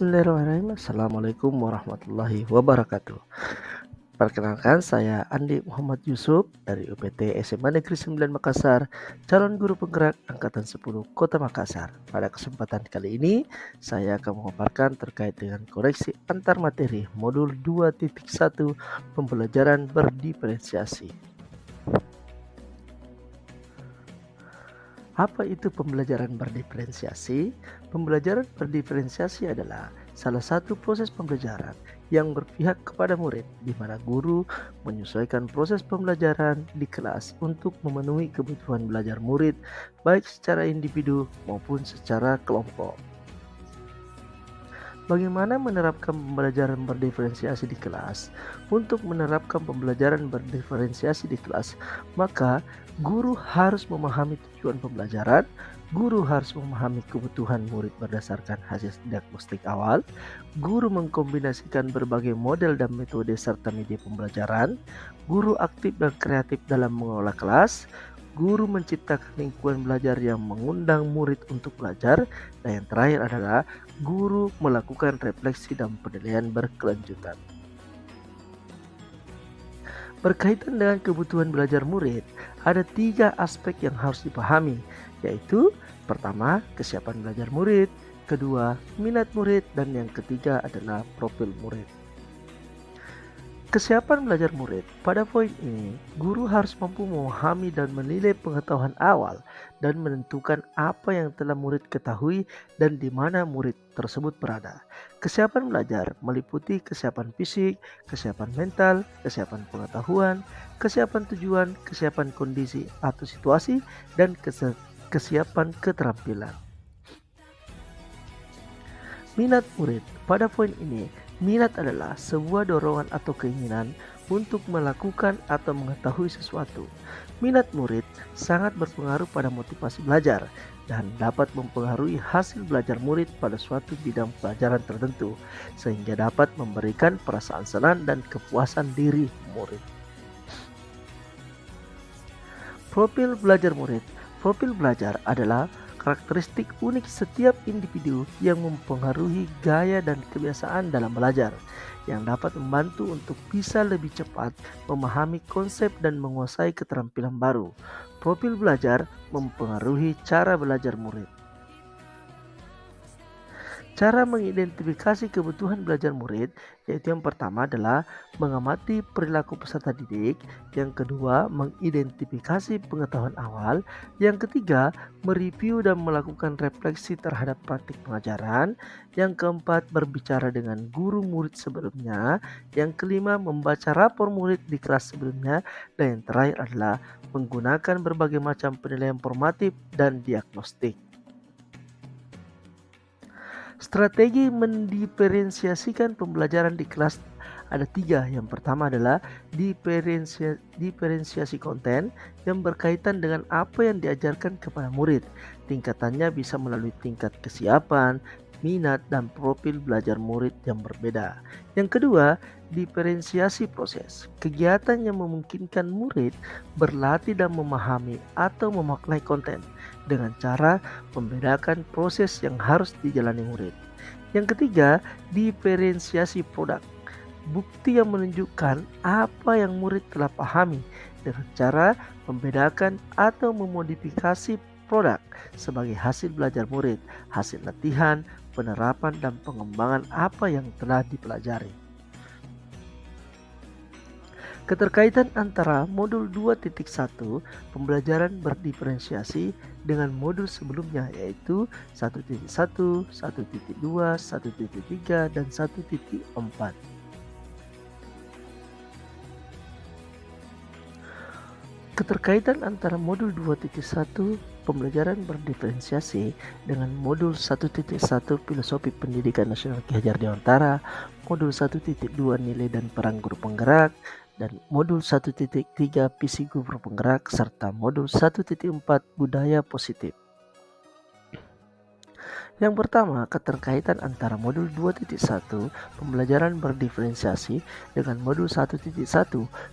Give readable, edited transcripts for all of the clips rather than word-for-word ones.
Bismillahirrahmanirrahim. Assalamualaikum warahmatullahi wabarakatuh. Perkenalkan, saya Andi Muhammad Yusuf dari UPT SMA Negeri 9 Makassar, calon guru penggerak Angkatan 10 Kota Makassar. Pada kesempatan kali ini, saya akan memaparkan terkait dengan koreksi antar materi modul 2.1 pembelajaran berdiferensiasi. Apa itu pembelajaran berdiferensiasi? Pembelajaran berdiferensiasi adalah salah satu proses pembelajaran yang berpihak kepada murid, di mana guru menyesuaikan proses pembelajaran di kelas untuk memenuhi kebutuhan belajar murid, baik secara individu maupun secara kelompok. Bagaimana menerapkan pembelajaran berdiferensiasi di kelas? Untuk menerapkan pembelajaran berdiferensiasi di kelas, maka guru harus memahami tujuan pembelajaran, guru harus memahami kebutuhan murid berdasarkan hasil diagnostik awal, guru mengkombinasikan berbagai model dan metode serta media pembelajaran, guru aktif dan kreatif dalam mengelola kelas, guru menciptakan lingkungan belajar yang mengundang murid untuk belajar, dan yang terakhir adalah guru melakukan refleksi dan penilaian berkelanjutan. Berkaitan dengan kebutuhan belajar murid, ada 3 aspek yang harus dipahami, yaitu pertama, kesiapan belajar murid, kedua, minat murid, dan yang ketiga adalah profil murid. Kesiapan belajar murid. Pada poin ini, guru harus mampu memahami dan menilai pengetahuan awal dan menentukan apa yang telah murid ketahui dan di mana murid tersebut berada. Kesiapan belajar meliputi kesiapan fisik, kesiapan mental, kesiapan pengetahuan, kesiapan tujuan, kesiapan kondisi atau situasi, dan kesiapan keterampilan. Minat murid. Pada poin ini, minat adalah sebuah dorongan atau keinginan untuk melakukan atau mengetahui sesuatu. Minat murid sangat berpengaruh pada motivasi belajar dan dapat mempengaruhi hasil belajar murid pada suatu bidang pelajaran tertentu, sehingga dapat memberikan perasaan senang dan kepuasan diri murid. Profil belajar murid. Profil belajar adalah karakteristik unik setiap individu yang mempengaruhi gaya dan kebiasaan dalam belajar, yang dapat membantu untuk bisa lebih cepat memahami konsep dan menguasai keterampilan baru. Profil belajar mempengaruhi cara belajar murid. Cara mengidentifikasi kebutuhan belajar murid, yaitu yang pertama adalah mengamati perilaku peserta didik, yang kedua mengidentifikasi pengetahuan awal, yang ketiga mereview dan melakukan refleksi terhadap praktik pengajaran, yang keempat berbicara dengan guru murid sebelumnya, yang kelima membaca rapor murid di kelas sebelumnya, dan yang terakhir adalah menggunakan berbagai macam penilaian formatif dan diagnostik. Strategi mendiferensiasikan pembelajaran di kelas ada 3. Yang pertama adalah diferensiasi konten yang berkaitan dengan apa yang diajarkan kepada murid. Tingkatannya bisa melalui tingkat kesiapan, minat, dan profil belajar murid yang berbeda. Yang kedua, diferensiasi proses. Kegiatan yang memungkinkan murid berlatih dan memahami atau memaknai konten dengan cara membedakan proses yang harus dijalani murid. Yang ketiga, diferensiasi produk. Bukti yang menunjukkan apa yang murid telah pahami dengan cara membedakan atau memodifikasi produk sebagai hasil belajar murid, hasil latihan, penerapan, dan pengembangan apa yang telah dipelajari. Keterkaitan antara modul 2.1 pembelajaran berdiferensiasi dengan modul sebelumnya, yaitu 1.1, 1.2, 1.3, dan 1.4. Keterkaitan antara modul 2.1 pembelajaran berdiferensiasi dengan modul 1.1 filosofi pendidikan nasional Ki Hajar Dewantara, modul 1.2 nilai dan peran guru penggerak, dan modul 1.3 visi guru penggerak, serta modul 1.4 budaya positif. Yang pertama, keterkaitan antara modul 2.1 pembelajaran berdiferensiasi dengan modul 1.1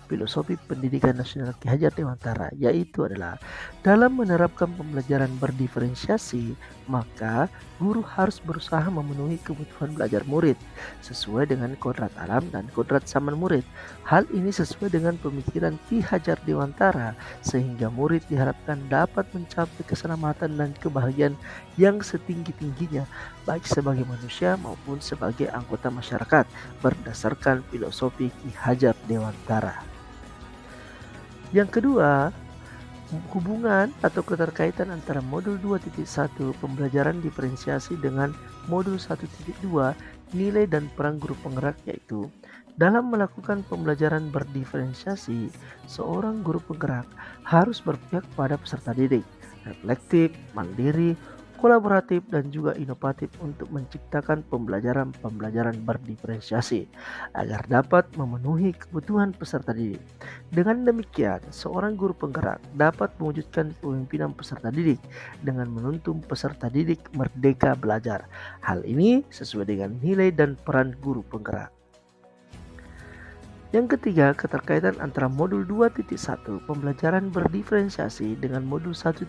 filosofi pendidikan nasional Ki Hajar Dewantara, yaitu adalah dalam menerapkan pembelajaran berdiferensiasi, maka guru harus berusaha memenuhi kebutuhan belajar murid sesuai dengan kodrat alam dan kodrat zaman murid. Hal ini sesuai dengan pemikiran Ki Hajar Dewantara sehingga murid diharapkan dapat mencapai keselamatan dan kebahagiaan yang setinggi-tingginya baik sebagai manusia maupun sebagai anggota masyarakat berdasarkan filosofi Ki Hajar Dewantara. Yang kedua, hubungan atau keterkaitan antara modul 2.1 pembelajaran diferensiasi dengan modul 1.2 nilai dan peran guru penggerak, yaitu dalam melakukan pembelajaran berdiferensiasi, seorang guru penggerak harus berpihak pada peserta didik, reflektif, mandiri, kolaboratif, dan juga inovatif untuk menciptakan pembelajaran berdiferensiasi agar dapat memenuhi kebutuhan peserta didik. Dengan demikian, seorang guru penggerak dapat mewujudkan kepemimpinan peserta didik dengan menuntun peserta didik merdeka belajar. Hal ini sesuai dengan nilai dan peran guru penggerak. Yang ketiga, keterkaitan antara modul 2.1 pembelajaran berdiferensiasi dengan modul 1.3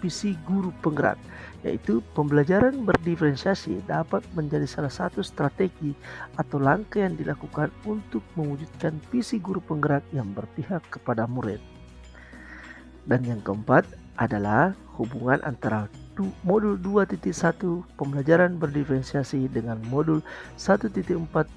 visi guru penggerak, yaitu pembelajaran berdiferensiasi dapat menjadi salah satu strategi atau langkah yang dilakukan untuk mewujudkan visi guru penggerak yang berpihak kepada murid. Dan yang keempat adalah hubungan antara modul 2.1 pembelajaran berdiferensiasi dengan modul 1.4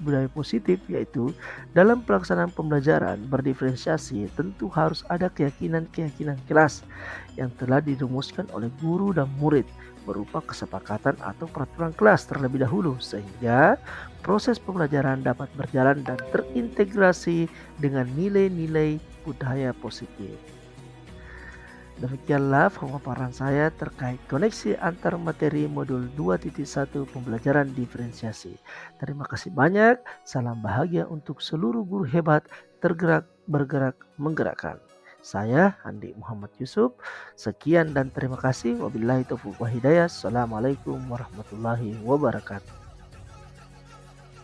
budaya positif, yaitu dalam pelaksanaan pembelajaran berdiferensiasi tentu harus ada keyakinan-keyakinan kelas yang telah dirumuskan oleh guru dan murid berupa kesepakatan atau peraturan kelas terlebih dahulu sehingga proses pembelajaran dapat berjalan dan terintegrasi dengan nilai-nilai budaya positif. Demikianlah pemaparan saya terkait koneksi antar materi modul 2.1 pembelajaran diferensiasi. Terima kasih banyak. Salam bahagia untuk seluruh guru hebat tergerak, bergerak, menggerakkan. Saya Andi Muhammad Yusuf. Sekian dan terima kasih. Wabillahi taufiq wal hidayah. Assalamualaikum warahmatullahi wabarakatuh.